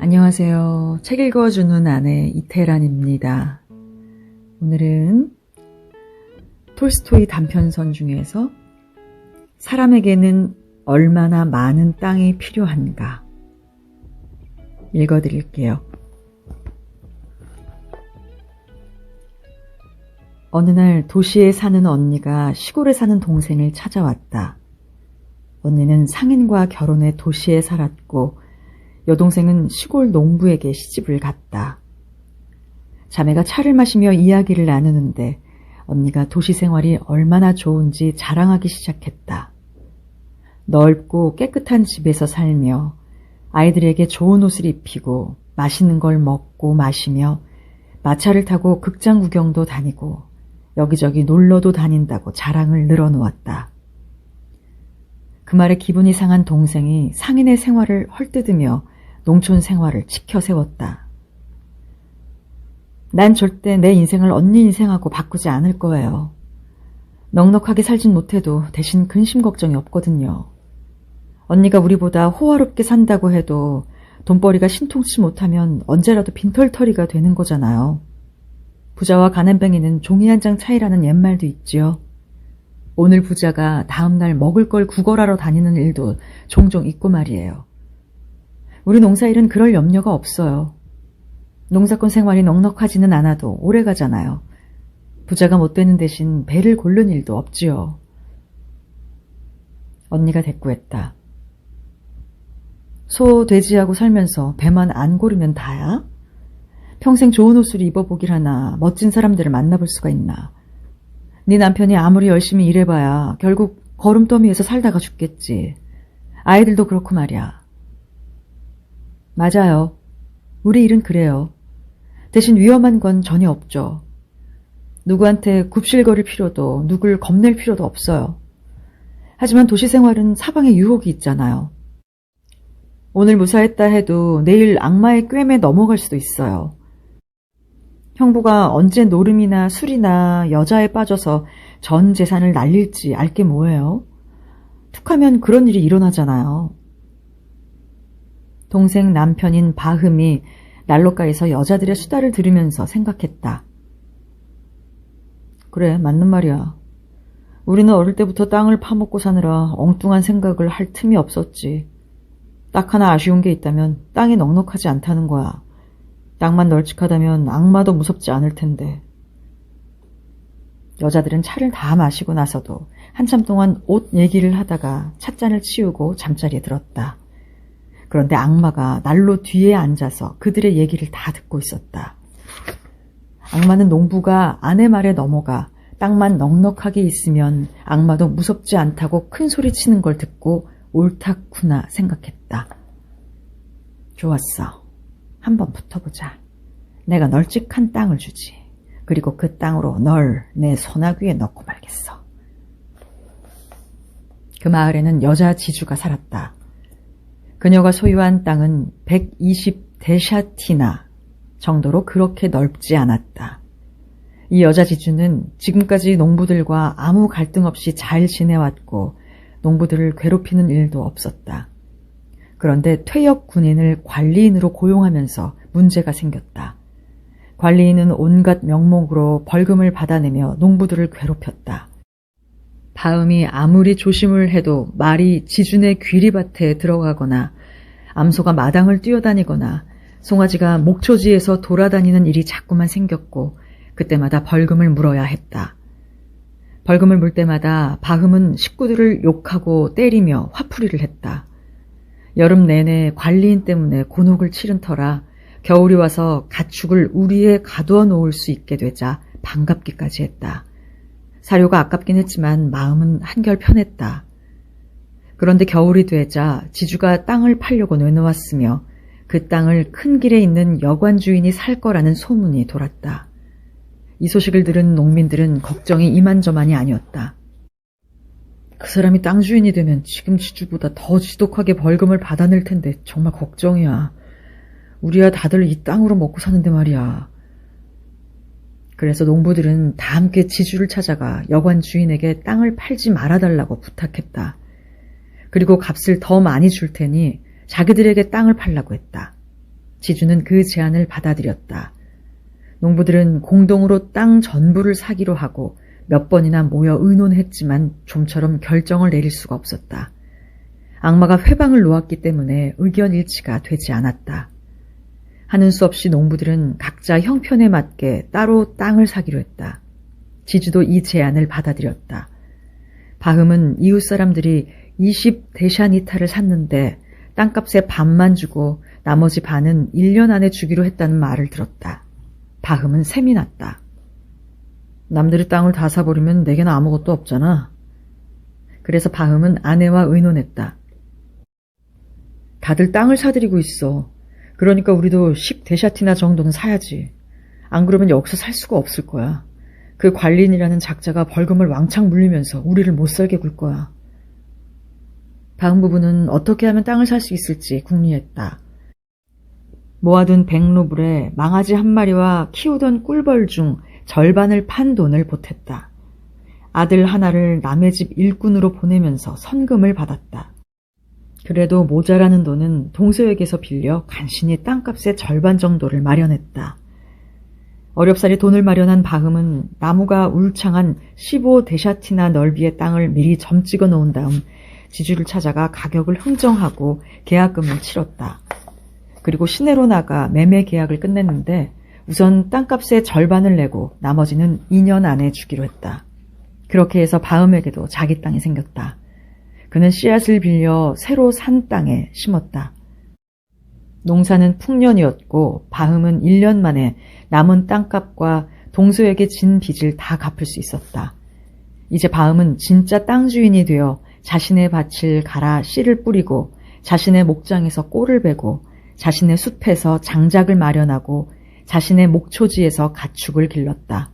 안녕하세요. 책 읽어주는 아내 이태란입니다. 오늘은 톨스토이 단편선 중에서 사람에게는 얼마나 많은 땅이 필요한가 읽어드릴게요. 어느 날 도시에 사는 언니가 시골에 사는 동생을 찾아왔다. 언니는 상인과 결혼해 도시에 살았고 여동생은 시골 농부에게 시집을 갔다. 자매가 차를 마시며 이야기를 나누는데 언니가 도시 생활이 얼마나 좋은지 자랑하기 시작했다. 넓고 깨끗한 집에서 살며 아이들에게 좋은 옷을 입히고 맛있는 걸 먹고 마시며 마차를 타고 극장 구경도 다니고 여기저기 놀러도 다닌다고 자랑을 늘어놓았다. 그 말에 기분이 상한 동생이 상인의 생활을 헐뜯으며 농촌 생활을 치켜 세웠다. 난 절대 내 인생을 언니 인생하고 바꾸지 않을 거예요. 넉넉하게 살진 못해도 대신 근심 걱정이 없거든요. 언니가 우리보다 호화롭게 산다고 해도 돈벌이가 신통치 못하면 언제라도 빈털터리가 되는 거잖아요. 부자와 가난뱅이는 종이 한 장 차이라는 옛말도 있지요. 오늘 부자가 다음날 먹을 걸 구걸하러 다니는 일도 종종 있고 말이에요. 우리 농사일은 그럴 염려가 없어요. 농사꾼 생활이 넉넉하지는 않아도 오래 가잖아요. 부자가 못 되는 대신 배를 고른 일도 없지요. 언니가 대꾸했다. 소, 돼지하고 살면서 배만 안 고르면 다야? 평생 좋은 옷을 입어보길 하나 멋진 사람들을 만나볼 수가 있나. 네 남편이 아무리 열심히 일해봐야 결국 거름더미에서 살다가 죽겠지. 아이들도 그렇고 말이야. 맞아요. 우리 일은 그래요. 대신 위험한 건 전혀 없죠. 누구한테 굽실거릴 필요도 누굴 겁낼 필요도 없어요. 하지만 도시 생활은 사방에 유혹이 있잖아요. 오늘 무사했다 해도 내일 악마의 꿰매 넘어갈 수도 있어요. 형부가 언제 노름이나 술이나 여자에 빠져서 전 재산을 날릴지 알게 뭐예요? 툭하면 그런 일이 일어나잖아요. 동생 남편인 바흠이 난로가에서 여자들의 수다를 들으면서 생각했다. 그래, 맞는 말이야. 우리는 어릴 때부터 땅을 파먹고 사느라 엉뚱한 생각을 할 틈이 없었지. 딱 하나 아쉬운 게 있다면 땅이 넉넉하지 않다는 거야. 땅만 널찍하다면 악마도 무섭지 않을 텐데. 여자들은 차를 다 마시고 나서도 한참 동안 옷 얘기를 하다가 찻잔을 치우고 잠자리에 들었다. 그런데 악마가 난로 뒤에 앉아서 그들의 얘기를 다 듣고 있었다. 악마는 농부가 아내 말에 넘어가 땅만 넉넉하게 있으면 악마도 무섭지 않다고 큰 소리 치는 걸 듣고 옳다구나 생각했다. 좋았어. 한번 붙어보자. 내가 널찍한 땅을 주지. 그리고 그 땅으로 널 내 소나귀에 넣고 말겠어. 그 마을에는 여자 지주가 살았다. 그녀가 소유한 땅은 120데샤티나 정도로 그렇게 넓지 않았다. 이 여자 지주는 지금까지 농부들과 아무 갈등 없이 잘 지내왔고 농부들을 괴롭히는 일도 없었다. 그런데 퇴역 군인을 관리인으로 고용하면서 문제가 생겼다. 관리인은 온갖 명목으로 벌금을 받아내며 농부들을 괴롭혔다. 바음이 아무리 조심을 해도 말이 지준의 귀리밭에 들어가거나 암소가 마당을 뛰어다니거나 송아지가 목초지에서 돌아다니는 일이 자꾸만 생겼고 그때마다 벌금을 물어야 했다. 벌금을 물 때마다 바흠은 식구들을 욕하고 때리며 화풀이를 했다. 여름 내내 관리인 때문에 곤혹을 치른 터라 겨울이 와서 가축을 우리에 가두어 놓을 수 있게 되자 반갑기까지 했다. 사료가 아깝긴 했지만 마음은 한결 편했다. 그런데 겨울이 되자 지주가 땅을 팔려고 내놓았으며 그 땅을 큰 길에 있는 여관 주인이 살 거라는 소문이 돌았다. 이 소식을 들은 농민들은 걱정이 이만저만이 아니었다. 그 사람이 땅 주인이 되면 지금 지주보다 더 지독하게 벌금을 받아낼 텐데 정말 걱정이야. 우리야 다들 이 땅으로 먹고 사는데 말이야. 그래서 농부들은 다 함께 지주를 찾아가 여관 주인에게 땅을 팔지 말아달라고 부탁했다. 그리고 값을 더 많이 줄 테니 자기들에게 땅을 팔라고 했다. 지주는 그 제안을 받아들였다. 농부들은 공동으로 땅 전부를 사기로 하고 몇 번이나 모여 의논했지만 좀처럼 결정을 내릴 수가 없었다. 악마가 회방을 놓았기 때문에 의견 일치가 되지 않았다. 하는 수 없이 농부들은 각자 형편에 맞게 따로 땅을 사기로 했다. 지주도 이 제안을 받아들였다. 바흠은 이웃 사람들이 20데샤니타를 샀는데 땅값의 반만 주고 나머지 반은 1년 안에 주기로 했다는 말을 들었다. 바흠은 샘이 났다. 남들이 땅을 다 사버리면 내게는 아무것도 없잖아. 그래서 바흠은 아내와 의논했다. 다들 땅을 사들이고 있어. 그러니까 우리도 10데샤티나 정도는 사야지. 안 그러면 여기서 살 수가 없을 거야. 그 관리인이라는 작자가 벌금을 왕창 물리면서 우리를 못 살게 굴 거야. 바흠 부부는 어떻게 하면 땅을 살 수 있을지 궁리했다. 모아둔 100루블에 망아지 한 마리와 키우던 꿀벌 중 절반을 판 돈을 보탰다. 아들 하나를 남의 집 일꾼으로 보내면서 선금을 받았다. 그래도 모자라는 돈은 동서에게서 빌려 간신히 땅값의 절반 정도를 마련했다. 어렵사리 돈을 마련한 바흠은 나무가 울창한 15데샤티나 넓이의 땅을 미리 점 찍어 놓은 다음 지주를 찾아가 가격을 흥정하고 계약금을 치렀다. 그리고 시내로 나가 매매 계약을 끝냈는데 우선 땅값의 절반을 내고 나머지는 2년 안에 주기로 했다. 그렇게 해서 바흠에게도 자기 땅이 생겼다. 그는 씨앗을 빌려 새로 산 땅에 심었다. 농사는 풍년이었고 바흠은 1년 만에 남은 땅값과 동서에게 진 빚을 다 갚을 수 있었다. 이제 바흠은 진짜 땅 주인이 되어 자신의 밭을 갈아 씨를 뿌리고 자신의 목장에서 꼴을 베고 자신의 숲에서 장작을 마련하고 자신의 목초지에서 가축을 길렀다.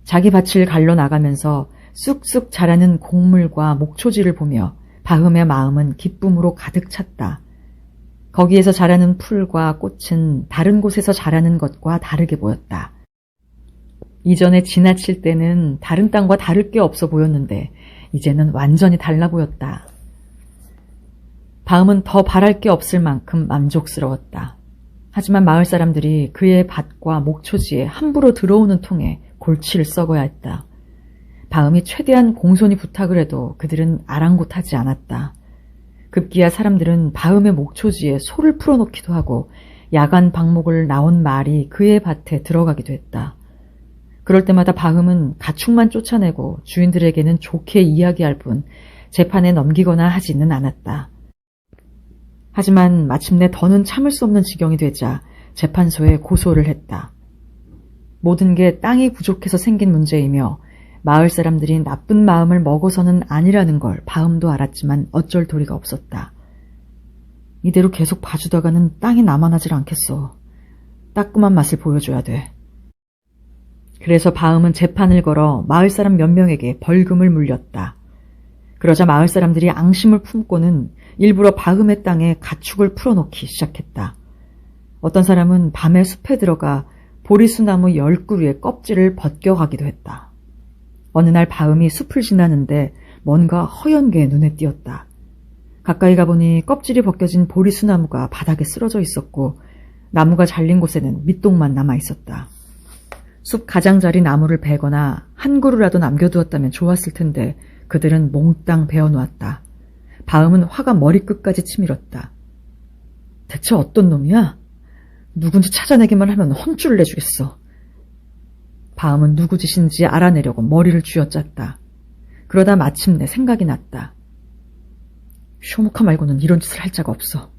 자기 밭을 갈러 나가면서 쑥쑥 자라는 곡물과 목초지를 보며 바흠의 마음은 기쁨으로 가득 찼다. 거기에서 자라는 풀과 꽃은 다른 곳에서 자라는 것과 다르게 보였다. 이전에 지나칠 때는 다른 땅과 다를 게 없어 보였는데 이제는 완전히 달라 보였다. 바흠은 더 바랄 게 없을 만큼 만족스러웠다. 하지만 마을 사람들이 그의 밭과 목초지에 함부로 들어오는 통에 골치를 썩어야 했다. 바흠이 최대한 공손히 부탁을 해도 그들은 아랑곳하지 않았다. 급기야 사람들은 바흠의 목초지에 소를 풀어놓기도 하고 야간 방목을 나온 말이 그의 밭에 들어가기도 했다. 그럴 때마다 바흠은 가축만 쫓아내고 주인들에게는 좋게 이야기할 뿐 재판에 넘기거나 하지는 않았다. 하지만 마침내 더는 참을 수 없는 지경이 되자 재판소에 고소를 했다. 모든 게 땅이 부족해서 생긴 문제이며 마을 사람들이 나쁜 마음을 먹어서는 아니라는 걸 바흠도 알았지만 어쩔 도리가 없었다. 이대로 계속 봐주다가는 땅이 남아나질 않겠어. 따끔한 맛을 보여줘야 돼. 그래서 바흠은 재판을 걸어 마을 사람 몇 명에게 벌금을 물렸다. 그러자 마을 사람들이 앙심을 품고는 일부러 바흠의 땅에 가축을 풀어놓기 시작했다. 어떤 사람은 밤에 숲에 들어가 보리수나무 10그루의 껍질을 벗겨가기도 했다. 어느 날 바흠이 숲을 지나는데 뭔가 허연 게 눈에 띄었다. 가까이 가보니 껍질이 벗겨진 보리수나무가 바닥에 쓰러져 있었고 나무가 잘린 곳에는 밑동만 남아있었다. 숲 가장자리 나무를 베거나 한 그루라도 남겨두었다면 좋았을 텐데 그들은 몽땅 베어놓았다. 바흠은 화가 머리끝까지 치밀었다. 대체 어떤 놈이야? 누군지 찾아내기만 하면 혼쭐을 내주겠어. 바흠은 누구 짓인지 알아내려고 머리를 쥐어짰다. 그러다 마침내 생각이 났다. 쇼무카 말고는 이런 짓을 할 자가 없어.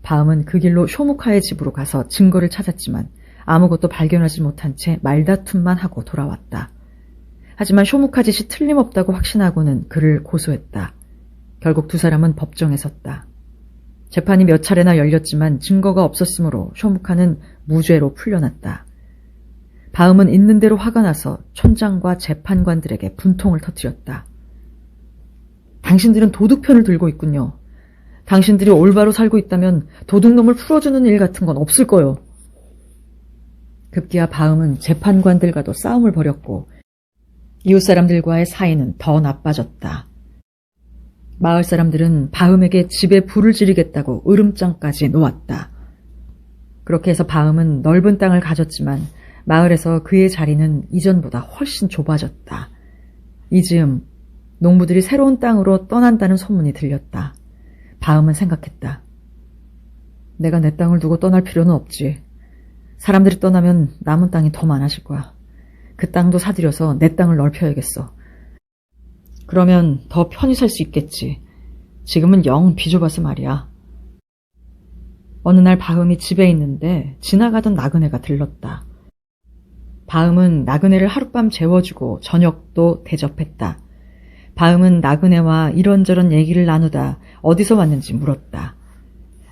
바흠은 그 길로 쇼무카의 집으로 가서 증거를 찾았지만 아무것도 발견하지 못한 채 말다툼만 하고 돌아왔다. 하지만 쇼무카 짓이 틀림없다고 확신하고는 그를 고소했다. 결국 두 사람은 법정에 섰다. 재판이 몇 차례나 열렸지만 증거가 없었으므로 쇼무카는 무죄로 풀려났다. 바흠은 있는 대로 화가 나서 촌장과 재판관들에게 분통을 터뜨렸다. 당신들은 도둑편을 들고 있군요. 당신들이 올바로 살고 있다면 도둑놈을 풀어주는 일 같은 건 없을 거요. 급기야 바흠은 재판관들과도 싸움을 벌였고 이웃 사람들과의 사이는 더 나빠졌다. 마을 사람들은 바흠에게 집에 불을 지르겠다고 으름장까지 놓았다. 그렇게 해서 바음은 넓은 땅을 가졌지만 마을에서 그의 자리는 이전보다 훨씬 좁아졌다. 이 즈음 농부들이 새로운 땅으로 떠난다는 소문이 들렸다. 바음은 생각했다. 내가 내 땅을 두고 떠날 필요는 없지. 사람들이 떠나면 남은 땅이 더 많아질 거야. 그 땅도 사들여서 내 땅을 넓혀야겠어. 그러면 더 편히 살 수 있겠지. 지금은 영 비좁아서 말이야. 어느 날 바음이 집에 있는데 지나가던 나그네가 들렀다. 바음은 나그네를 하룻밤 재워주고 저녁도 대접했다. 바음은 나그네와 이런저런 얘기를 나누다 어디서 왔는지 물었다.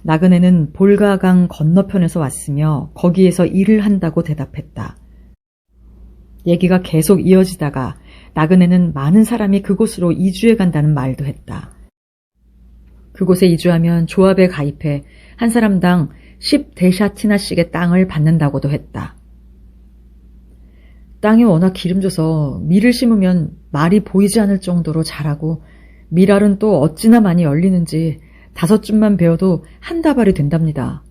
나그네는 볼가강 건너편에서 왔으며 거기에서 일을 한다고 대답했다. 얘기가 계속 이어지다가 나그네는 많은 사람이 그곳으로 이주해 간다는 말도 했다. 그곳에 이주하면 조합에 가입해 한 사람당 10데샤티나씩의 땅을 받는다고도 했다. 땅이 워낙 기름져서 밀을 심으면 말이 보이지 않을 정도로 자라고 밀알은 또 어찌나 많이 열리는지 5줌만 베어도 한 다발이 된답니다.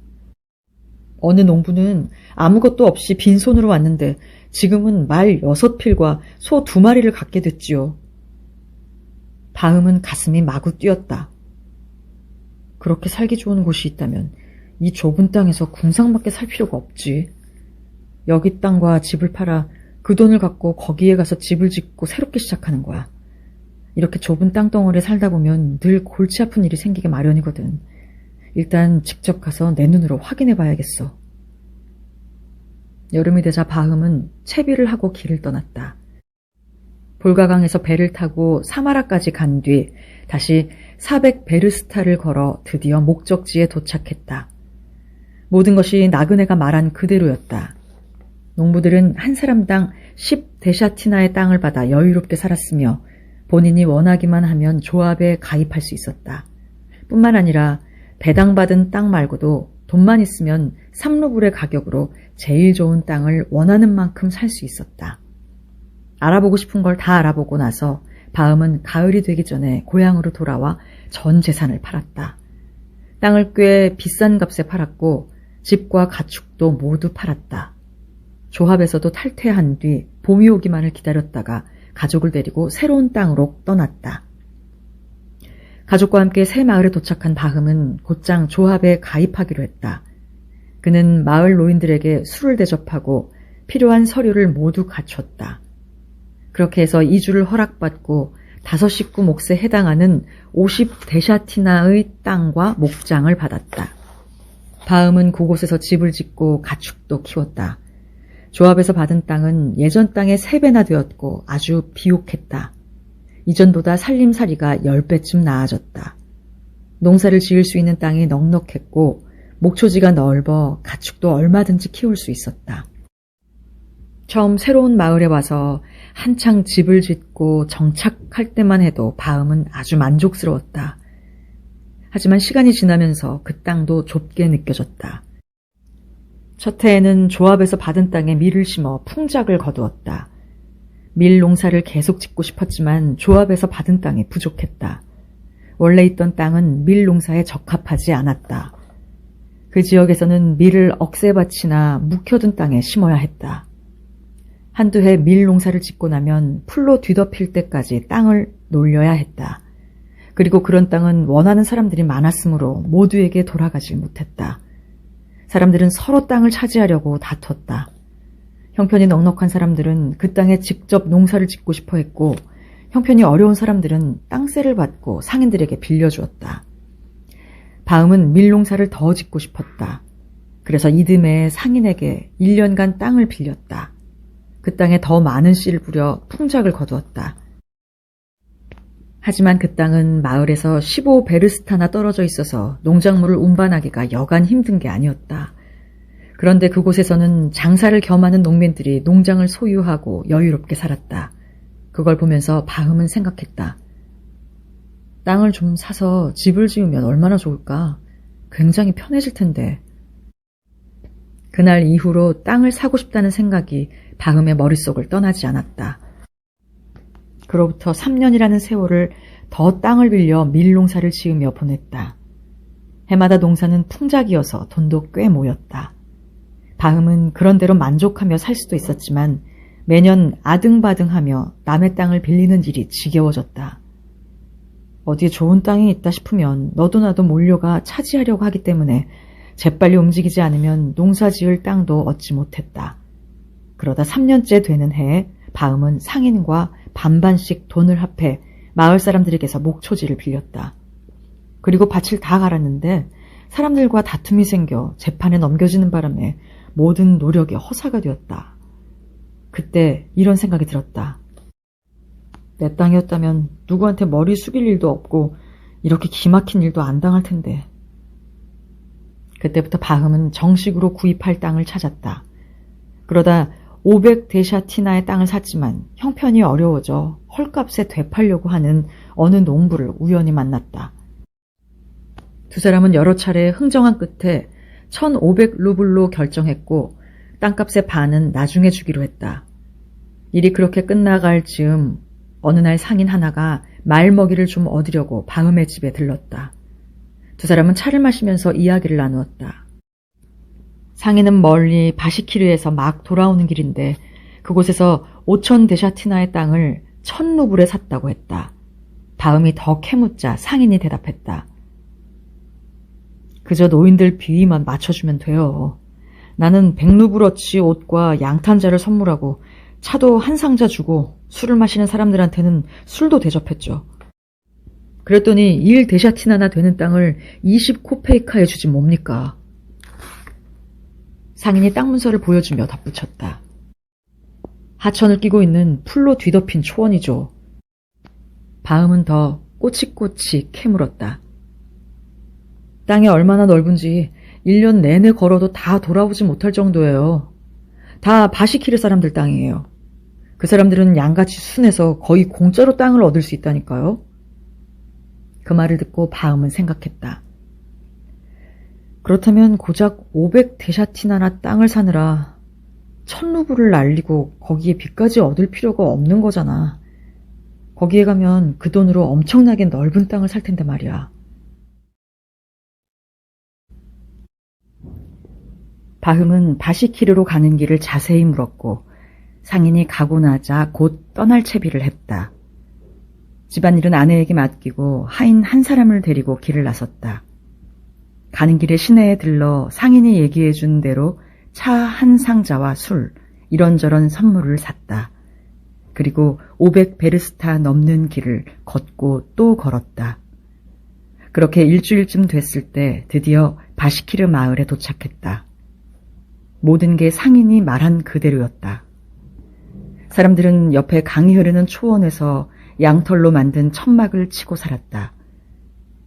어느 농부는 아무것도 없이 빈손으로 왔는데 지금은 말 6필과 소 2마리를 갖게 됐지요. 바음은 가슴이 마구 뛰었다. 그렇게 살기 좋은 곳이 있다면 이 좁은 땅에서 궁상맞게 살 필요가 없지. 여기 땅과 집을 팔아 그 돈을 갖고 거기에 가서 집을 짓고 새롭게 시작하는 거야. 이렇게 좁은 땅덩어리에 살다 보면 늘 골치 아픈 일이 생기게 마련이거든. 일단 직접 가서 내 눈으로 확인해 봐야겠어. 여름이 되자 바음은 채비를 하고 길을 떠났다. 볼가강에서 배를 타고 사마라까지 간 뒤 다시 400베르스타를 걸어 드디어 목적지에 도착했다. 모든 것이 나그네가 말한 그대로였다. 농부들은 한 사람당 10데샤티나의 땅을 받아 여유롭게 살았으며 본인이 원하기만 하면 조합에 가입할 수 있었다. 뿐만 아니라 배당받은 땅 말고도 돈만 있으면 3루블의 가격으로 제일 좋은 땅을 원하는 만큼 살 수 있었다. 알아보고 싶은 걸 다 알아보고 나서 바음은 가을이 되기 전에 고향으로 돌아와 전 재산을 팔았다. 땅을 꽤 비싼 값에 팔았고 집과 가축도 모두 팔았다. 조합에서도 탈퇴한 뒤 봄이 오기만을 기다렸다가 가족을 데리고 새로운 땅으로 떠났다. 가족과 함께 새 마을에 도착한 바흠은 곧장 조합에 가입하기로 했다. 그는 마을 노인들에게 술을 대접하고 필요한 서류를 모두 갖췄다. 그렇게 해서 이주를 허락받고 5식구 몫에 해당하는 50데샤티나의 땅과 목장을 받았다. 바흠은 그곳에서 집을 짓고 가축도 키웠다. 조합에서 받은 땅은 예전 땅의 3배나 되었고 아주 비옥했다. 이전보다 살림살이가 10배쯤 나아졌다. 농사를 지을 수 있는 땅이 넉넉했고 목초지가 넓어 가축도 얼마든지 키울 수 있었다. 처음 새로운 마을에 와서 한창 집을 짓고 정착할 때만 해도 바음은 아주 만족스러웠다. 하지만 시간이 지나면서 그 땅도 좁게 느껴졌다. 첫 해에는 조합에서 받은 땅에 밀을 심어 풍작을 거두었다. 밀 농사를 계속 짓고 싶었지만 조합에서 받은 땅이 부족했다. 원래 있던 땅은 밀 농사에 적합하지 않았다. 그 지역에서는 밀을 억새밭이나 묵혀둔 땅에 심어야 했다. 한두 해 밀 농사를 짓고 나면 풀로 뒤덮일 때까지 땅을 놀려야 했다. 그리고 그런 땅은 원하는 사람들이 많았으므로 모두에게 돌아가지 못했다. 사람들은 서로 땅을 차지하려고 다퉜다. 형편이 넉넉한 사람들은 그 땅에 직접 농사를 짓고 싶어 했고 형편이 어려운 사람들은 땅세를 받고 상인들에게 빌려주었다. 바음은 밀농사를 더 짓고 싶었다. 그래서 이듬해 상인에게 1년간 땅을 빌렸다. 그 땅에 더 많은 씨를 뿌려 풍작을 거두었다. 하지만 그 땅은 마을에서 15베르스타나 떨어져 있어서 농작물을 운반하기가 여간 힘든 게 아니었다. 그런데 그곳에서는 장사를 겸하는 농민들이 농장을 소유하고 여유롭게 살았다. 그걸 보면서 바흠은 생각했다. 땅을 좀 사서 집을 지으면 얼마나 좋을까? 굉장히 편해질 텐데. 그날 이후로 땅을 사고 싶다는 생각이 바흠의 머릿속을 떠나지 않았다. 그로부터 3년이라는 세월을 더 땅을 빌려 밀농사를 지으며 보냈다. 해마다 농사는 풍작이어서 돈도 꽤 모였다. 바흠은 그런대로 만족하며 살 수도 있었지만 매년 아등바등하며 남의 땅을 빌리는 일이 지겨워졌다. 어디에 좋은 땅이 있다 싶으면 너도 나도 몰려가 차지하려고 하기 때문에 재빨리 움직이지 않으면 농사 지을 땅도 얻지 못했다. 그러다 3년째 되는 해에 바흠은 상인과 반반씩 돈을 합해 마을 사람들에게서 목초지를 빌렸다. 그리고 밭을 다 갈았는데 사람들과 다툼이 생겨 재판에 넘겨지는 바람에 모든 노력이 허사가 되었다. 그때 이런 생각이 들었다. 내 땅이었다면 누구한테 머리 숙일 일도 없고 이렇게 기막힌 일도 안 당할 텐데. 그때부터 바흠은 정식으로 구입할 땅을 찾았다. 그러다 500데샤티나의 땅을 샀지만 형편이 어려워져 헐값에 되팔려고 하는 어느 농부를 우연히 만났다. 두 사람은 여러 차례 흥정한 끝에 1500루블로 결정했고 땅값의 반은 나중에 주기로 했다. 일이 그렇게 끝나갈 즈음 어느 날 상인 하나가 말 먹이를 좀 얻으려고 바흠의 집에 들렀다. 두 사람은 차를 마시면서 이야기를 나누었다. 상인은 멀리 바시키르에서 막 돌아오는 길인데 그곳에서 5000데샤티나의 땅을 1000루블에 샀다고 했다. 바흠이 더 캐묻자 상인이 대답했다. 그저 노인들 비위만 맞춰주면 돼요. 나는 100루블어치 옷과 양탄자를 선물하고 차도 한 상자 주고 술을 마시는 사람들한테는 술도 대접했죠. 그랬더니 1데샤티나나 되는 땅을 20코페이카에 주지 뭡니까? 상인이 땅 문서를 보여주며 덧붙였다. 하천을 끼고 있는 풀로 뒤덮인 초원이죠. 바흠은 더 꼬치꼬치 캐물었다. 땅이 얼마나 넓은지 1년 내내 걸어도 다 돌아오지 못할 정도예요. 다 바시키르 사람들 땅이에요. 그 사람들은 양같이 순해서 거의 공짜로 땅을 얻을 수 있다니까요. 그 말을 듣고 바흠은 생각했다. 그렇다면 고작 500데샤티나나 땅을 사느라 1000루블을 날리고 거기에 빚까지 얻을 필요가 없는 거잖아. 거기에 가면 그 돈으로 엄청나게 넓은 땅을 살 텐데 말이야. 바흠은 바시키르로 가는 길을 자세히 물었고 상인이 가고 나자 곧 떠날 채비를 했다. 집안일은 아내에게 맡기고 하인 한 사람을 데리고 길을 나섰다. 가는 길에 시내에 들러 상인이 얘기해준 대로 차 한 상자와 술, 이런저런 선물을 샀다. 그리고 500베르스타 넘는 길을 걷고 또 걸었다. 그렇게 일주일쯤 됐을 때 드디어 바시키르 마을에 도착했다. 모든 게 상인이 말한 그대로였다. 사람들은 옆에 강이 흐르는 초원에서 양털로 만든 천막을 치고 살았다.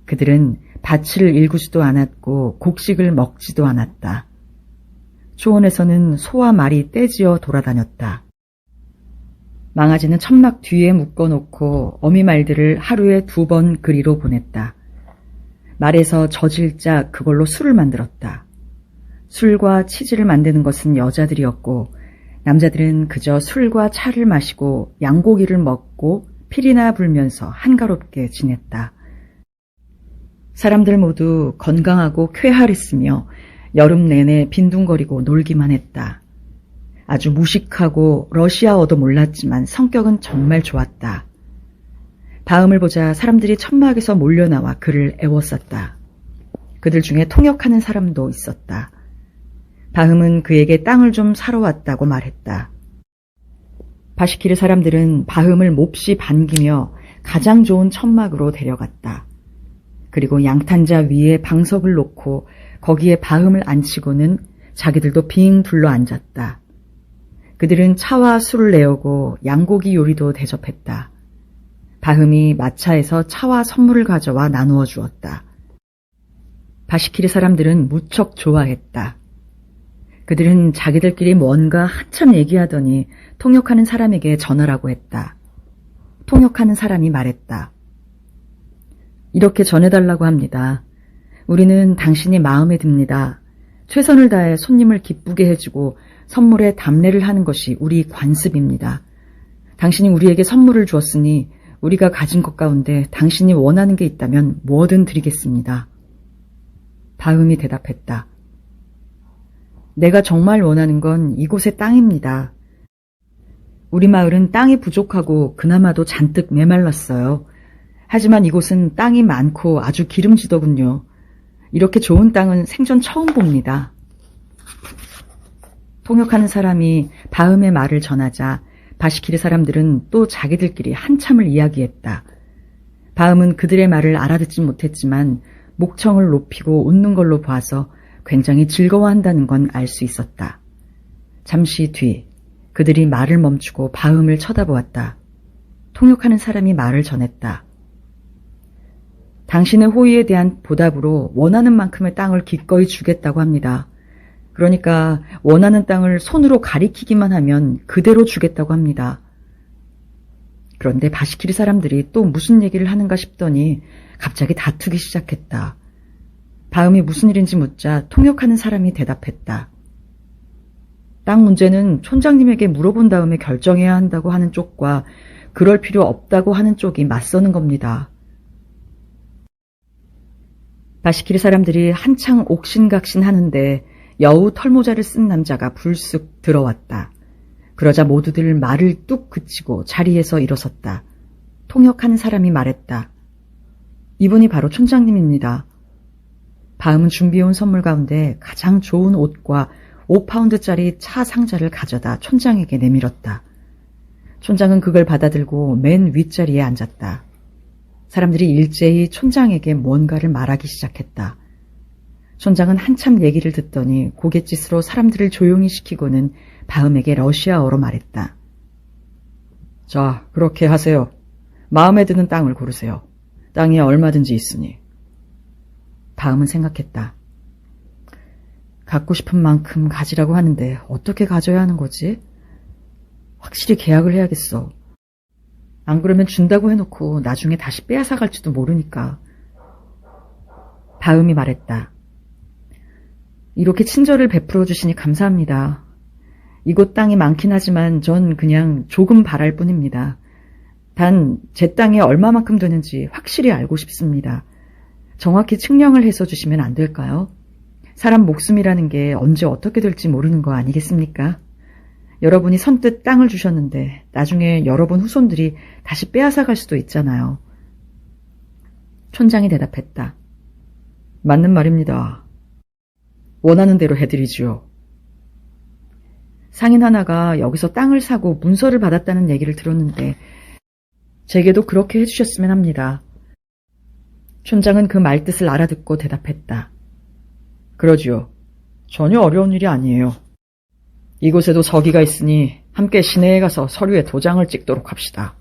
그들은 밭을 일구지도 않았고 곡식을 먹지도 않았다. 초원에서는 소와 말이 떼지어 돌아다녔다. 망아지는 천막 뒤에 묶어놓고 어미 말들을 하루에 2번 그리로 보냈다. 말에서 젖을 짜 그걸로 술을 만들었다. 술과 치즈를 만드는 것은 여자들이었고 남자들은 그저 술과 차를 마시고 양고기를 먹고 필이나 불면서 한가롭게 지냈다. 사람들 모두 건강하고 쾌활했으며 여름 내내 빈둥거리고 놀기만 했다. 아주 무식하고 러시아어도 몰랐지만 성격은 정말 좋았다. 바흠을 보자 사람들이 천막에서 몰려나와 그를 애워쌌다. 그들 중에 통역하는 사람도 있었다. 바흠은 그에게 땅을 좀 사러 왔다고 말했다. 바시키르 사람들은 바흠을 몹시 반기며 가장 좋은 천막으로 데려갔다. 그리고 양탄자 위에 방석을 놓고 거기에 바흠을 앉히고는 자기들도 빙 둘러 앉았다. 그들은 차와 술을 내오고 양고기 요리도 대접했다. 바흠이 마차에서 차와 선물을 가져와 나누어 주었다. 바시키르 사람들은 무척 좋아했다. 그들은 자기들끼리 뭔가 한참 얘기하더니 통역하는 사람에게 전하라고 했다. 통역하는 사람이 말했다. 이렇게 전해달라고 합니다. 우리는 당신이 마음에 듭니다. 최선을 다해 손님을 기쁘게 해주고 선물에 답례를 하는 것이 우리 관습입니다. 당신이 우리에게 선물을 주었으니 우리가 가진 것 가운데 당신이 원하는 게 있다면 뭐든 드리겠습니다. 바흠이 대답했다. 내가 정말 원하는 건 이곳의 땅입니다. 우리 마을은 땅이 부족하고 그나마도 잔뜩 메말랐어요. 하지만 이곳은 땅이 많고 아주 기름지더군요. 이렇게 좋은 땅은 생전 처음 봅니다. 통역하는 사람이 바음의 말을 전하자 바시키르 사람들은 또 자기들끼리 한참을 이야기했다. 바음은 그들의 말을 알아듣진 못했지만 목청을 높이고 웃는 걸로 봐서 굉장히 즐거워한다는 건 알 수 있었다. 잠시 뒤 그들이 말을 멈추고 바음을 쳐다보았다. 통역하는 사람이 말을 전했다. 당신의 호의에 대한 보답으로 원하는 만큼의 땅을 기꺼이 주겠다고 합니다. 그러니까 원하는 땅을 손으로 가리키기만 하면 그대로 주겠다고 합니다. 그런데 바시키리 사람들이 또 무슨 얘기를 하는가 싶더니 갑자기 다투기 시작했다. 바음이 무슨 일인지 묻자 통역하는 사람이 대답했다. 땅 문제는 촌장님에게 물어본 다음에 결정해야 한다고 하는 쪽과 그럴 필요 없다고 하는 쪽이 맞서는 겁니다. 바시키리 사람들이 한창 옥신각신 하는데 여우 털모자를 쓴 남자가 불쑥 들어왔다. 그러자 모두들 말을 뚝 그치고 자리에서 일어섰다. 통역하는 사람이 말했다. 이분이 바로 촌장님입니다. 바음은 준비해온 선물 가운데 가장 좋은 옷과 5파운드짜리 차 상자를 가져다 촌장에게 내밀었다. 촌장은 그걸 받아들고 맨 윗자리에 앉았다. 사람들이 일제히 촌장에게 뭔가를 말하기 시작했다. 촌장은 한참 얘기를 듣더니 고갯짓으로 사람들을 조용히 시키고는 바음에게 러시아어로 말했다. 자, 그렇게 하세요. 마음에 드는 땅을 고르세요. 땅이 얼마든지 있으니. 바음은 생각했다. 갖고 싶은 만큼 가지라고 하는데 어떻게 가져야 하는 거지? 확실히 계약을 해야겠어. 안 그러면 준다고 해놓고 나중에 다시 빼앗아 갈지도 모르니까. 바음이 말했다. 이렇게 친절을 베풀어 주시니 감사합니다. 이곳 땅이 많긴 하지만 전 그냥 조금 바랄 뿐입니다. 단 제 땅이 얼마만큼 되는지 확실히 알고 싶습니다. 정확히 측량을 해서 주시면 안 될까요? 사람 목숨이라는 게 언제 어떻게 될지 모르는 거 아니겠습니까? 여러분이 선뜻 땅을 주셨는데 나중에 여러분 후손들이 다시 빼앗아 갈 수도 있잖아요. 촌장이 대답했다. 맞는 말입니다. 원하는 대로 해드리지요. 상인 하나가 여기서 땅을 사고 문서를 받았다는 얘기를 들었는데 제게도 그렇게 해주셨으면 합니다. 촌장은 그 말뜻을 알아듣고 대답했다. 그러지요. 전혀 어려운 일이 아니에요. 이곳에도 서기가 있으니 함께 시내에 가서 서류에 도장을 찍도록 합시다.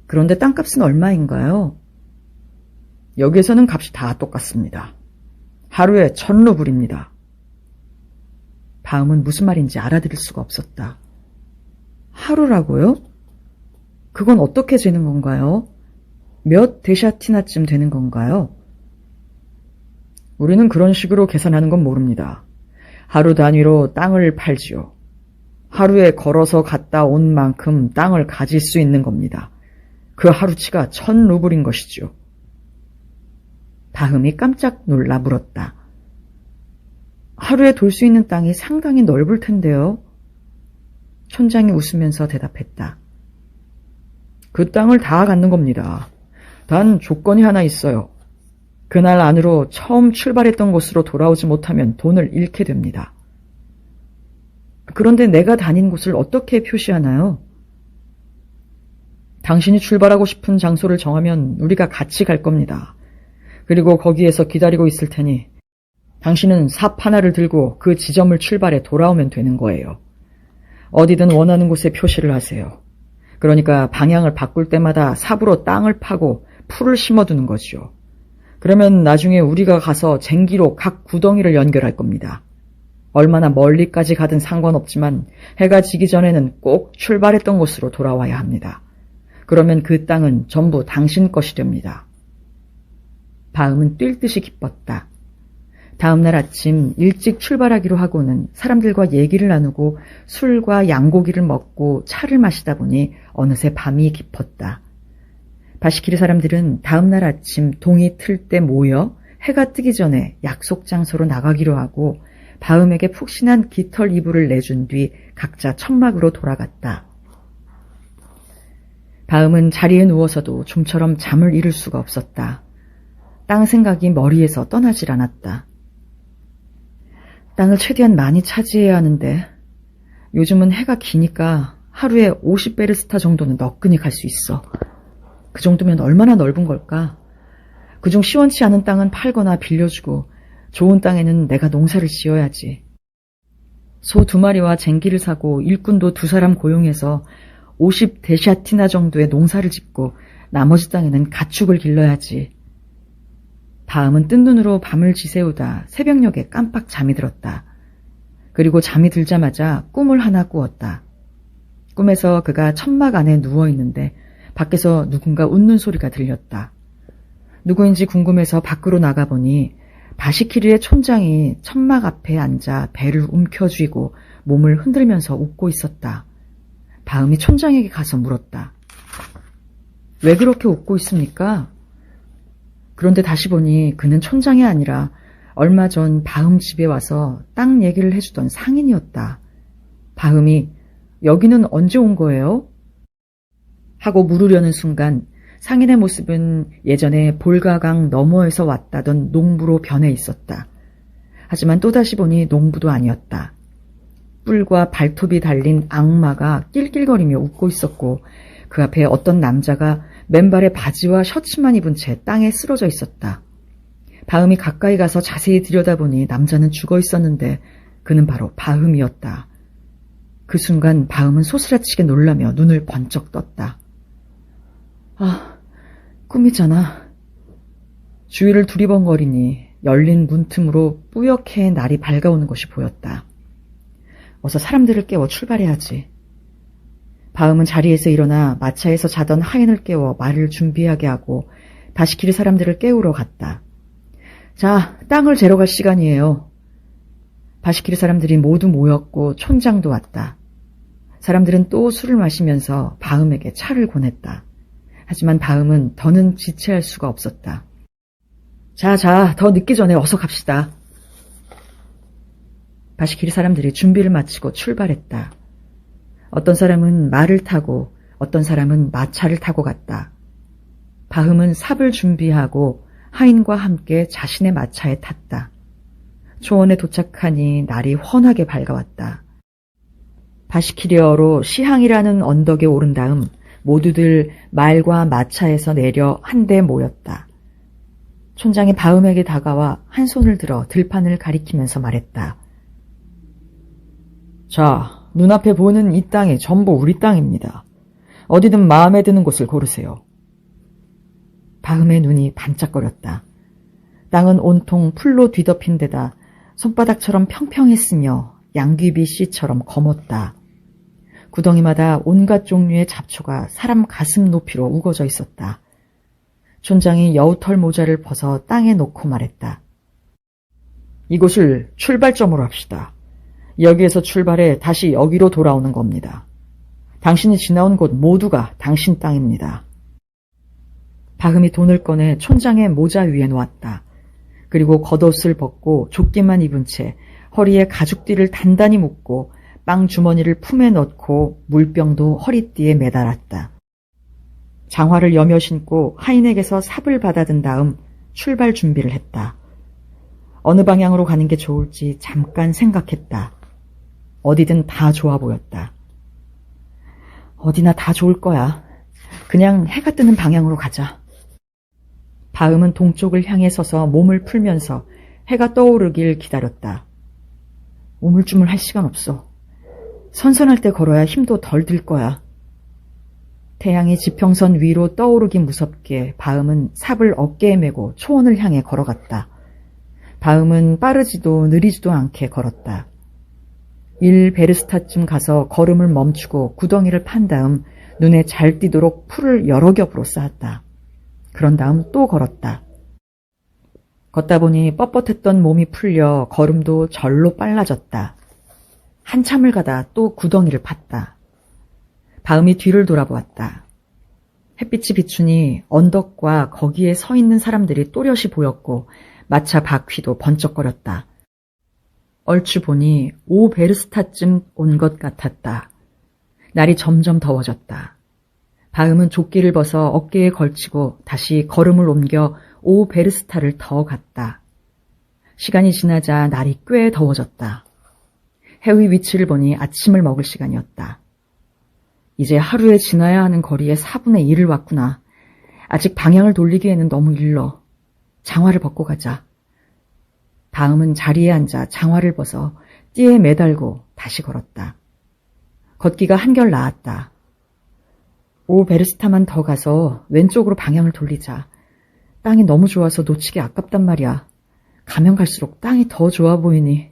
그런데 땅값은 얼마인가요? 여기에서는 값이 다 똑같습니다. 하루에 1000루블입니다. 바음은 무슨 말인지 알아들을 수가 없었다. 하루라고요? 그건 어떻게 재는 건가요? 몇 데샤티나쯤 되는 건가요? 우리는 그런 식으로 계산하는 건 모릅니다. 하루 단위로 땅을 팔지요. 하루에 걸어서 갔다 온 만큼 땅을 가질 수 있는 겁니다. 그 하루치가 1000루블인 것이죠. 바음이 깜짝 놀라 물었다. 하루에 돌 수 있는 땅이 상당히 넓을 텐데요. 촌장이 웃으면서 대답했다. 그 땅을 다 갖는 겁니다. 단 조건이 하나 있어요. 그날 안으로 처음 출발했던 곳으로 돌아오지 못하면 돈을 잃게 됩니다. 그런데 내가 다닌 곳을 어떻게 표시하나요? 당신이 출발하고 싶은 장소를 정하면 우리가 같이 갈 겁니다. 그리고 거기에서 기다리고 있을 테니 당신은 삽 하나를 들고 그 지점을 출발해 돌아오면 되는 거예요. 어디든 원하는 곳에 표시를 하세요. 그러니까 방향을 바꿀 때마다 삽으로 땅을 파고 풀을 심어두는 거지요. 그러면 나중에 우리가 가서 쟁기로 각 구덩이를 연결할 겁니다. 얼마나 멀리까지 가든 상관없지만 해가 지기 전에는 꼭 출발했던 곳으로 돌아와야 합니다. 그러면 그 땅은 전부 당신 것이 됩니다. 바음은 뛸 듯이 기뻤다. 다음날 아침 일찍 출발하기로 하고는 사람들과 얘기를 나누고 술과 양고기를 먹고 차를 마시다 보니 어느새 밤이 깊었다. 바시키르 사람들은 다음날 아침 동이 틀 때 모여 해가 뜨기 전에 약속 장소로 나가기로 하고 바음에게 푹신한 깃털 이불을 내준 뒤 각자 천막으로 돌아갔다. 바음은 자리에 누워서도 좀처럼 잠을 이룰 수가 없었다. 땅 생각이 머리에서 떠나질 않았다. 땅을 최대한 많이 차지해야 하는데 요즘은 해가 기니까 하루에 50베르스타 정도는 너끈히 갈 수 있어. 그 정도면 얼마나 넓은 걸까? 그중 시원치 않은 땅은 팔거나 빌려주고 좋은 땅에는 내가 농사를 지어야지. 소 2마리와 쟁기를 사고 일꾼도 2사람 고용해서 50데샤티나 정도의 농사를 짓고 나머지 땅에는 가축을 길러야지. 바음은 뜬 눈으로 밤을 지새우다 새벽녘에 깜빡 잠이 들었다. 그리고 잠이 들자마자 꿈을 하나 꾸었다. 꿈에서 그가 천막 안에 누워있는데 밖에서 누군가 웃는 소리가 들렸다. 누구인지 궁금해서 밖으로 나가보니 바시키르의 촌장이 천막 앞에 앉아 배를 움켜쥐고 몸을 흔들면서 웃고 있었다. 바음이 촌장에게 가서 물었다. 왜 그렇게 웃고 있습니까? 그런데 다시 보니 그는 촌장이 아니라 얼마 전 바음 집에 와서 땅 얘기를 해주던 상인이었다. 바음이 여기는 언제 온 거예요? 하고 물으려는 순간 상인의 모습은 예전에 볼가강 너머에서 왔다던 농부로 변해 있었다. 하지만 또다시 보니 농부도 아니었다. 뿔과 발톱이 달린 악마가 낄낄거리며 웃고 있었고 그 앞에 어떤 남자가 맨발에 바지와 셔츠만 입은 채 땅에 쓰러져 있었다. 바음이 가까이 가서 자세히 들여다보니 남자는 죽어 있었는데 그는 바로 바음이었다. 그 순간 바음은 소스라치게 놀라며 눈을 번쩍 떴다. 아, 꿈이잖아. 주위를 두리번거리니 열린 문틈으로 뿌옇게 날이 밝아오는 것이 보였다. 어서 사람들을 깨워 출발해야지. 바음은 자리에서 일어나 마차에서 자던 하인을 깨워 말을 준비하게 하고 바시키르 사람들을 깨우러 갔다. 자, 땅을 재러 갈 시간이에요. 바시키르 사람들이 모두 모였고 촌장도 왔다. 사람들은 또 술을 마시면서 바음에게 차를 권했다. 하지만 바음은 더는 지체할 수가 없었다. 자, 더 늦기 전에 어서 갑시다. 바시키르 사람들이 준비를 마치고 출발했다. 어떤 사람은 말을 타고 어떤 사람은 마차를 타고 갔다. 바음은 삽을 준비하고 하인과 함께 자신의 마차에 탔다. 초원에 도착하니 날이 훤하게 밝아왔다. 바시키리어로 시항이라는 언덕에 오른 다음 모두들 말과 마차에서 내려 한데 모였다. 촌장이 바음에게 다가와 한 손을 들어 들판을 가리키면서 말했다. 자, 눈앞에 보이는 이 땅이 전부 우리 땅입니다. 어디든 마음에 드는 곳을 고르세요. 바음의 눈이 반짝거렸다. 땅은 온통 풀로 뒤덮인 데다 손바닥처럼 평평했으며 양귀비 씨처럼 검었다. 구덩이마다 온갖 종류의 잡초가 사람 가슴 높이로 우거져 있었다. 촌장이 여우털 모자를 벗어 땅에 놓고 말했다. 이곳을 출발점으로 합시다. 여기에서 출발해 다시 여기로 돌아오는 겁니다. 당신이 지나온 곳 모두가 당신 땅입니다. 바음이 돈을 꺼내 촌장의 모자 위에 놓았다. 그리고 겉옷을 벗고 조끼만 입은 채 허리에 가죽띠를 단단히 묶고 빵 주머니를 품에 넣고 물병도 허리띠에 매달았다. 장화를 여며 신고 하인에게서 삽을 받아든 다음 출발 준비를 했다. 어느 방향으로 가는 게 좋을지 잠깐 생각했다. 어디든 다 좋아 보였다. 어디나 다 좋을 거야. 그냥 해가 뜨는 방향으로 가자. 바음은 동쪽을 향해 서서 몸을 풀면서 해가 떠오르길 기다렸다. 우물쭈물 할 시간 없어. 선선할 때 걸어야 힘도 덜 들 거야. 태양이 지평선 위로 떠오르기 무섭게 바음은 삽을 어깨에 메고 초원을 향해 걸어갔다. 바음은 빠르지도 느리지도 않게 걸었다. 1베르스타쯤 가서 걸음을 멈추고 구덩이를 판 다음 눈에 잘 띄도록 풀을 여러 겹으로 쌓았다. 그런 다음 또 걸었다. 걷다 보니 뻣뻣했던 몸이 풀려 걸음도 절로 빨라졌다. 한참을 가다 또 구덩이를 팠다. 바음이 뒤를 돌아보았다. 햇빛이 비추니 언덕과 거기에 서 있는 사람들이 또렷이 보였고 마차 바퀴도 번쩍거렸다. 얼추 보니 5베르스타쯤 온 것 같았다. 날이 점점 더워졌다. 바음은 조끼를 벗어 어깨에 걸치고 다시 걸음을 옮겨 5베르스타를 더 갔다. 시간이 지나자 날이 꽤 더워졌다. 해의 위치를 보니 아침을 먹을 시간이었다. 이제 하루에 지나야 하는 거리의 4분의 1을 왔구나. 아직 방향을 돌리기에는 너무 일러. 장화를 벗고 가자. 바음은 자리에 앉아 장화를 벗어 띠에 매달고 다시 걸었다. 걷기가 한결 나았다. 5베르스타만 더 가서 왼쪽으로 방향을 돌리자. 땅이 너무 좋아서 놓치기 아깝단 말이야. 가면 갈수록 땅이 더 좋아 보이니.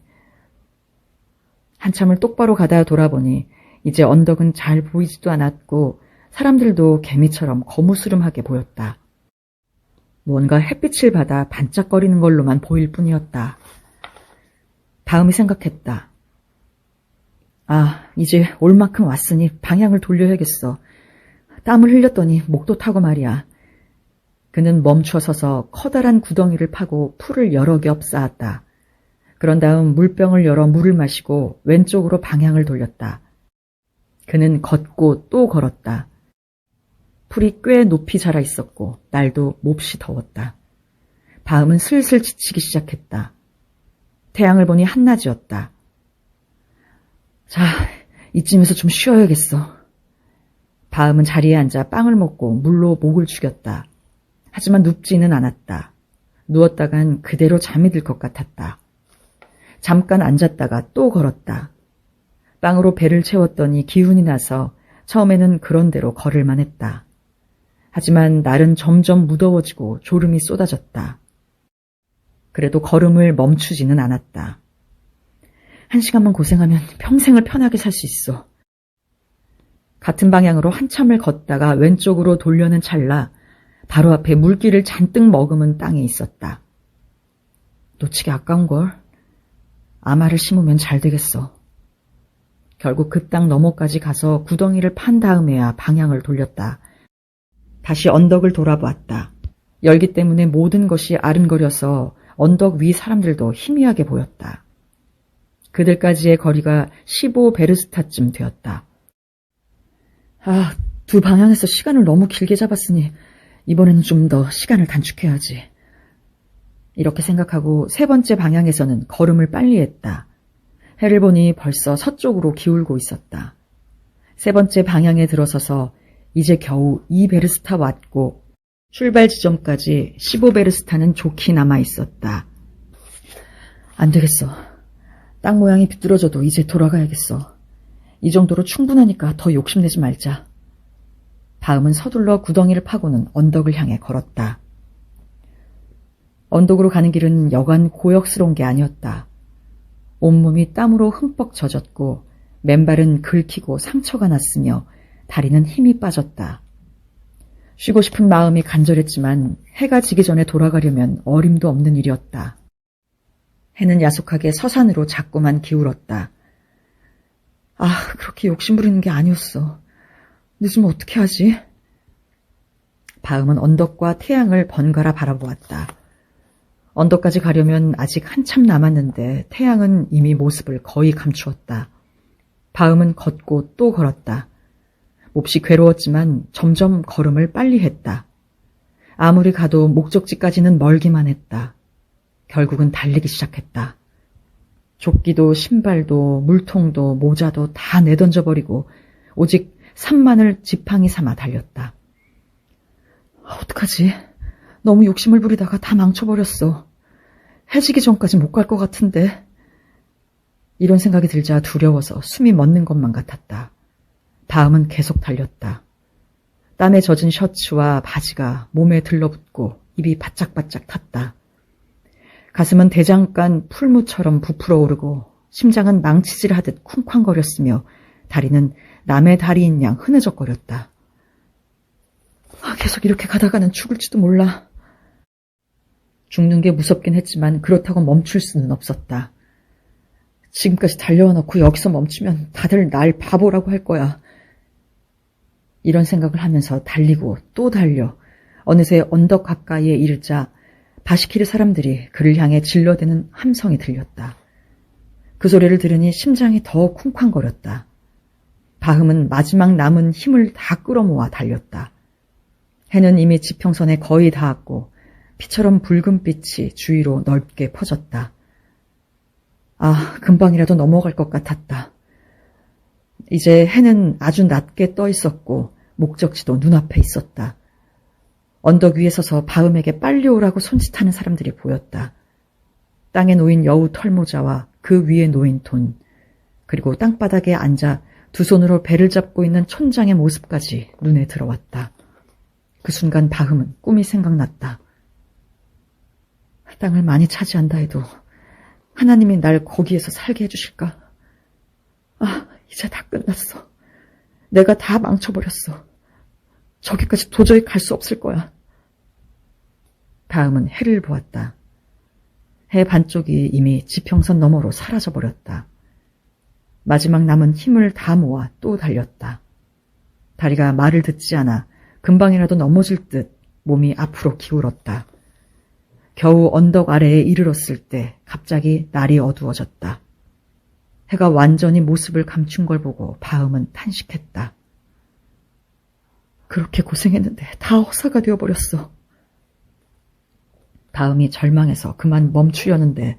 한참을 똑바로 가다 돌아보니 이제 언덕은 잘 보이지도 않았고 사람들도 개미처럼 거무스름하게 보였다. 뭔가 햇빛을 받아 반짝거리는 걸로만 보일 뿐이었다. 바음이 생각했다. 아, 이제 올 만큼 왔으니 방향을 돌려야겠어. 땀을 흘렸더니 목도 타고 말이야. 그는 멈춰 서서 커다란 구덩이를 파고 풀을 여러 겹 쌓았다. 그런 다음 물병을 열어 물을 마시고 왼쪽으로 방향을 돌렸다. 그는 걷고 또 걸었다. 풀이 꽤 높이 자라 있었고 날도 몹시 더웠다. 바음은 슬슬 지치기 시작했다. 태양을 보니 한낮이었다. 자, 이쯤에서 좀 쉬어야겠어. 바음은 자리에 앉아 빵을 먹고 물로 목을 죽였다. 하지만 눕지는 않았다. 누웠다간 그대로 잠이 들 것 같았다. 잠깐 앉았다가 또 걸었다. 빵으로 배를 채웠더니 기운이 나서 처음에는 그런 대로 걸을만 했다. 하지만 날은 점점 무더워지고 졸음이 쏟아졌다. 그래도 걸음을 멈추지는 않았다. 1시간만 고생하면 평생을 편하게 살 수 있어. 같은 방향으로 한참을 걷다가 왼쪽으로 돌려는 찰나 바로 앞에 물기를 잔뜩 머금은 땅이 있었다. 놓치기 아까운걸. 아마를 심으면 잘 되겠어. 결국 그 땅 너머까지 가서 구덩이를 판 다음에야 방향을 돌렸다. 다시 언덕을 돌아보았다. 열기 때문에 모든 것이 아른거려서 언덕 위 사람들도 희미하게 보였다. 그들까지의 거리가 15베르스타쯤 되었다. 아, 두 방향에서 시간을 너무 길게 잡았으니 이번에는 좀 더 시간을 단축해야지. 이렇게 생각하고 세 번째 방향에서는 걸음을 빨리 했다. 해를 보니 벌써 서쪽으로 기울고 있었다. 세 번째 방향에 들어서서 이제 겨우 2베르스타 왔고 출발 지점까지 15베르스타는 좋게 남아 있었다. 안 되겠어. 땅 모양이 비뚤어져도 이제 돌아가야겠어. 이 정도로 충분하니까 더 욕심내지 말자. 바음은 서둘러 구덩이를 파고는 언덕을 향해 걸었다. 언덕으로 가는 길은 여간 고역스러운 게 아니었다. 온몸이 땀으로 흠뻑 젖었고 맨발은 긁히고 상처가 났으며 다리는 힘이 빠졌다. 쉬고 싶은 마음이 간절했지만 해가 지기 전에 돌아가려면 어림도 없는 일이었다. 해는 야속하게 서산으로 자꾸만 기울었다. 아, 그렇게 욕심부리는 게 아니었어. 늦으면 어떻게 하지? 바음은 언덕과 태양을 번갈아 바라보았다. 언덕까지 가려면 아직 한참 남았는데 태양은 이미 모습을 거의 감추었다. 바음은 걷고 또 걸었다. 몹시 괴로웠지만 점점 걸음을 빨리 했다. 아무리 가도 목적지까지는 멀기만 했다. 결국은 달리기 시작했다. 조끼도 신발도 물통도 모자도 다 내던져버리고 오직 산만을 지팡이 삼아 달렸다. 어떡하지? 너무 욕심을 부리다가 다 망쳐버렸어. 해지기 전까지 못 갈 것 같은데. 이런 생각이 들자 두려워서 숨이 멎는 것만 같았다. 바음은 계속 달렸다. 땀에 젖은 셔츠와 바지가 몸에 들러붙고 입이 바짝바짝 탔다. 가슴은 대장간 풀무처럼 부풀어 오르고 심장은 망치질하듯 쿵쾅거렸으며 다리는 남의 다리인 양 흐느적거렸다. 계속 이렇게 가다가는 죽을지도 몰라. 죽는 게 무섭긴 했지만 그렇다고 멈출 수는 없었다. 지금까지 달려와 놓고 여기서 멈추면 다들 날 바보라고 할 거야. 이런 생각을 하면서 달리고 또 달려 어느새 언덕 가까이에 이르자 바시키르 사람들이 그를 향해 질러대는 함성이 들렸다. 그 소리를 들으니 심장이 더 쿵쾅거렸다. 바흠은 마지막 남은 힘을 다 끌어모아 달렸다. 해는 이미 지평선에 거의 닿았고 피처럼 붉은 빛이 주위로 넓게 퍼졌다. 아, 금방이라도 넘어갈 것 같았다. 이제 해는 아주 낮게 떠 있었고 목적지도 눈앞에 있었다. 언덕 위에 서서 바흠에게 빨리 오라고 손짓하는 사람들이 보였다. 땅에 놓인 여우 털모자와 그 위에 놓인 돈, 그리고 땅바닥에 앉아 두 손으로 배를 잡고 있는 촌장의 모습까지 눈에 들어왔다. 그 순간 바흠은 꿈이 생각났다. 땅을 많이 차지한다 해도 하나님이 날 거기에서 살게 해주실까? 아, 이제 다 끝났어. 내가 다 망쳐버렸어. 저기까지 도저히 갈 수 없을 거야. 바흠은 해를 보았다. 해 반쪽이 이미 지평선 너머로 사라져버렸다. 마지막 남은 힘을 다 모아 또 달렸다. 다리가 말을 듣지 않아 금방이라도 넘어질 듯 몸이 앞으로 기울었다. 겨우 언덕 아래에 이르렀을 때 갑자기 날이 어두워졌다. 해가 완전히 모습을 감춘 걸 보고 바흠은 탄식했다. 그렇게 고생했는데 다 허사가 되어버렸어. 바흠이 절망해서 그만 멈추려는데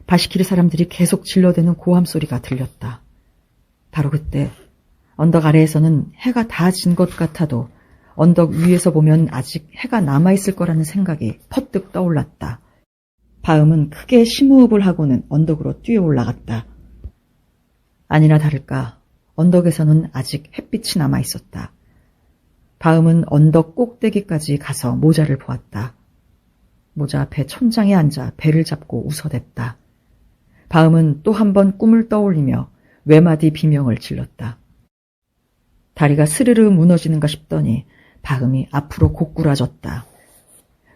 바시키르 사람들이 계속 질러대는 고함 소리가 들렸다. 바로 그때 언덕 아래에서는 해가 다 진 것 같아도 언덕 위에서 보면 아직 해가 남아있을 거라는 생각이 퍼뜩 떠올랐다. 바흠은 크게 심호흡을 하고는 언덕으로 뛰어 올라갔다. 아니나 다를까 언덕에서는 아직 햇빛이 남아있었다. 바흠은 언덕 꼭대기까지 가서 모자를 보았다. 모자 앞에 촌장에 앉아 배를 잡고 웃어댔다. 바흠은 또 한 번 꿈을 떠올리며 외마디 비명을 질렀다. 다리가 스르르 무너지는가 싶더니 바흠이 앞으로 고꾸라졌다.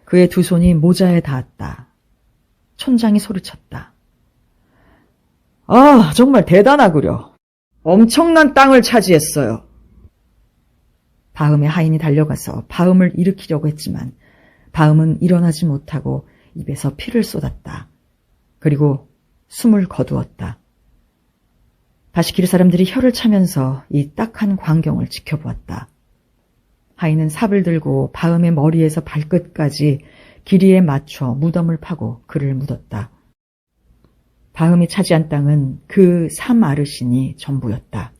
그의 두 손이 모자에 닿았다. 촌장이 소리쳤다. 아, 정말 대단하구려. 엄청난 땅을 차지했어요. 바흠의 하인이 달려가서 바흠을 일으키려고 했지만 바흠은 일어나지 못하고 입에서 피를 쏟았다. 그리고 숨을 거두었다. 바시키르 사람들이 혀를 차면서 이 딱한 광경을 지켜보았다. 하인은 삽을 들고 바흠의 머리에서 발끝까지 길이에 맞춰 무덤을 파고 그를 묻었다. 바흠이 차지한 땅은 그 3 아르신이 전부였다.